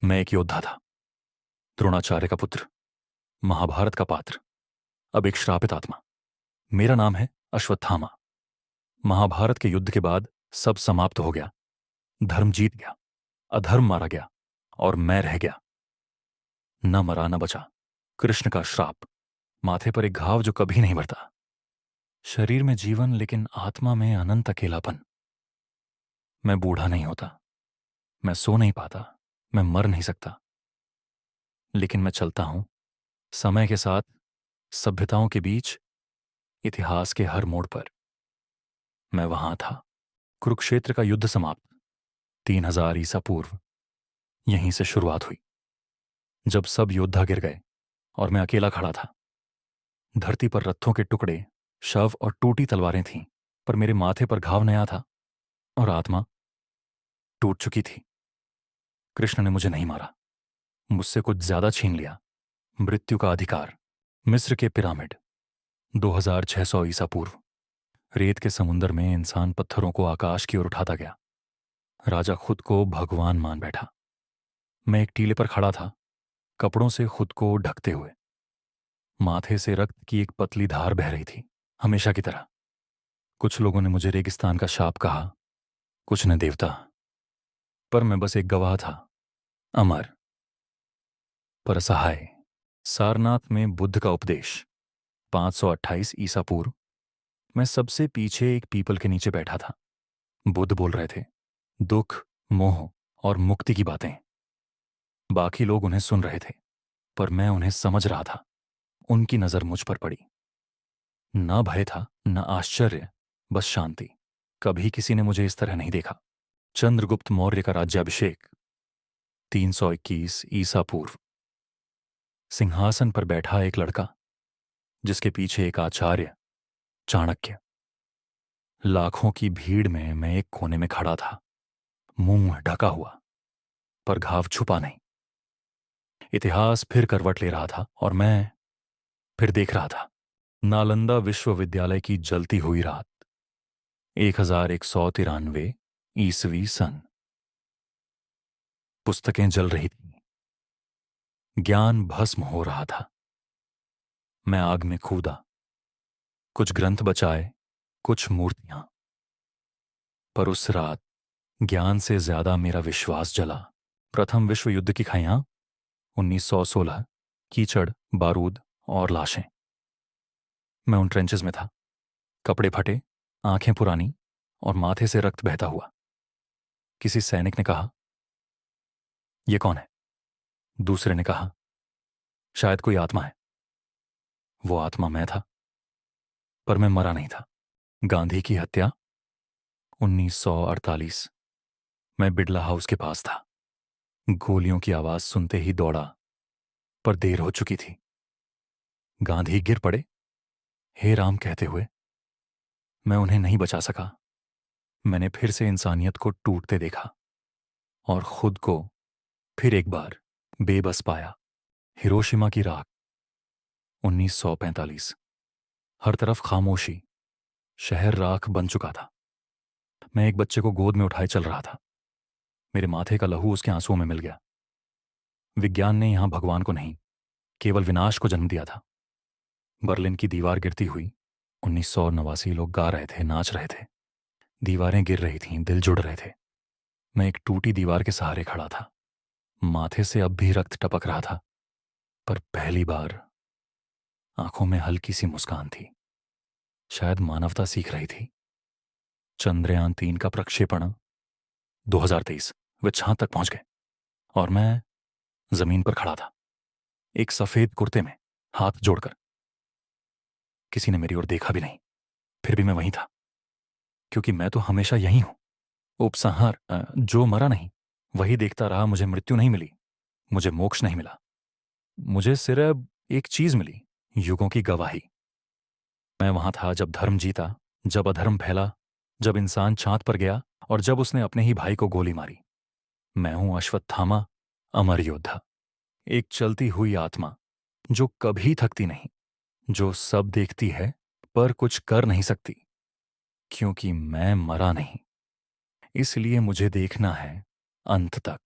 मैं एक योद्धा था, द्रोणाचार्य का पुत्र, महाभारत का पात्र, अब एक श्रापित आत्मा। मेरा नाम है अश्वत्थामा। महाभारत के युद्ध के बाद सब समाप्त हो गया। धर्म जीत गया, अधर्म मारा गया और मैं रह गया। न मरा न बचा। कृष्ण का श्राप, माथे पर एक घाव जो कभी नहीं भरता। शरीर में जीवन लेकिन आत्मा में अनंत अकेलापन। मैं बूढ़ा नहीं होता, मैं सो नहीं पाता, मैं मर नहीं सकता, लेकिन मैं चलता हूं समय के साथ, सभ्यताओं के बीच, इतिहास के हर मोड़ पर। मैं वहां था। कुरुक्षेत्र का युद्ध समाप्त, 3000 ईसा पूर्व। यहीं से शुरुआत हुई, जब सब योद्धा गिर गए और मैं अकेला खड़ा था। धरती पर रथों के टुकड़े, शव और टूटी तलवारें थीं, पर मेरे माथे पर घाव नया था और आत्मा टूट चुकी थी। कृष्ण ने मुझे नहीं मारा, मुझसे कुछ ज्यादा छीन लिया, मृत्यु का अधिकार। मिस्र के पिरामिड, 2600 ईसा पूर्व। रेत के समुंदर में इंसान पत्थरों को आकाश की ओर उठाता गया। राजा खुद को भगवान मान बैठा। मैं एक टीले पर खड़ा था, कपड़ों से खुद को ढकते हुए। माथे से रक्त की एक पतली धार बह रही थी, हमेशा की तरह। कुछ लोगों ने मुझे रेगिस्तान का शाप कहा, कुछ ने देवता, पर मैं बस एक गवाह था, अमर पर असहाय। सारनाथ में बुद्ध का उपदेश, 528 ईसा पूर्व। मैं सबसे पीछे एक पीपल के नीचे बैठा था। बुद्ध बोल रहे थे दुख, मोह और मुक्ति की बातें। बाकी लोग उन्हें सुन रहे थे, पर मैं उन्हें समझ रहा था। उनकी नजर मुझ पर पड़ी। न भय था, न आश्चर्य, बस शांति। कभी किसी ने मुझे इस तरह नहीं देखा। चंद्रगुप्त मौर्य का राज्याभिषेक, 321 ईसा पूर्व। सिंहासन पर बैठा एक लड़का, जिसके पीछे एक आचार्य, चाणक्य। लाखों की भीड़ में मैं एक कोने में खड़ा था, मुंह ढका हुआ, पर घाव छुपा नहीं। इतिहास फिर करवट ले रहा था और मैं फिर देख रहा था। नालंदा विश्वविद्यालय की जलती हुई रात, 1193 ईसवी सन। पुस्तकें जल रही थीं, ज्ञान भस्म हो रहा था। मैं आग में कूदा, कुछ ग्रंथ बचाए, कुछ मूर्तियां। पर उस रात ज्ञान से ज्यादा मेरा विश्वास जला। प्रथम विश्व युद्ध की खाइयां, 1916। कीचड़, बारूद और लाशें। मैं उन ट्रेंचेस में था, कपड़े फटे, आंखें पुरानी और माथे से रक्त बहता हुआ। किसी सैनिक ने कहा, यह कौन है? दूसरे ने कहा, शायद कोई आत्मा है। वो आत्मा मैं था, पर मैं मरा नहीं था। गांधी की हत्या, 1948। मैं बिड़ला हाउस के पास था। गोलियों की आवाज सुनते ही दौड़ा, पर देर हो चुकी थी। गांधी गिर पड़े, हे राम कहते हुए। मैं उन्हें नहीं बचा सका। मैंने फिर से इंसानियत को टूटते देखा और खुद को फिर एक बार बेबस पाया। हिरोशिमा की राख, 1945। हर तरफ खामोशी, शहर राख बन चुका था। मैं एक बच्चे को गोद में उठाए चल रहा था। मेरे माथे का लहू उसके आंसुओं में मिल गया। विज्ञान ने यहां भगवान को नहीं, केवल विनाश को जन्म दिया था। बर्लिन की दीवार गिरती हुई, 1989। लोग गा रहे थे, नाच रहे थे। दीवारें गिर रही थीं, दिल जुड़ रहे थे। मैं एक टूटी दीवार के सहारे खड़ा था। माथे से अब भी रक्त टपक रहा था, पर पहली बार आंखों में हल्की सी मुस्कान थी। शायद मानवता सीख रही थी। चंद्रयान 3 का प्रक्षेपण, 2023। वे चांद तक पहुंच गए और मैं जमीन पर खड़ा था, एक सफेद कुर्ते में, हाथ जोड़कर। किसी ने मेरी ओर देखा भी नहीं, फिर भी मैं वहीं था, क्योंकि मैं तो हमेशा यही हूं। उपसंहार, जो मरा नहीं वही देखता रहा। मुझे मृत्यु नहीं मिली, मुझे मोक्ष नहीं मिला। मुझे सिर्फ एक चीज मिली, युगों की गवाही। मैं वहां था जब धर्म जीता, जब अधर्म फैला, जब इंसान चांद पर गया और जब उसने अपने ही भाई को गोली मारी। मैं हूं अश्वत्थामा, अमर योद्धा, एक चलती हुई आत्मा जो कभी थकती नहीं, जो सब देखती है पर कुछ कर नहीं सकती। क्योंकि मैं मरा नहीं, इसलिए मुझे देखना है अंत तक।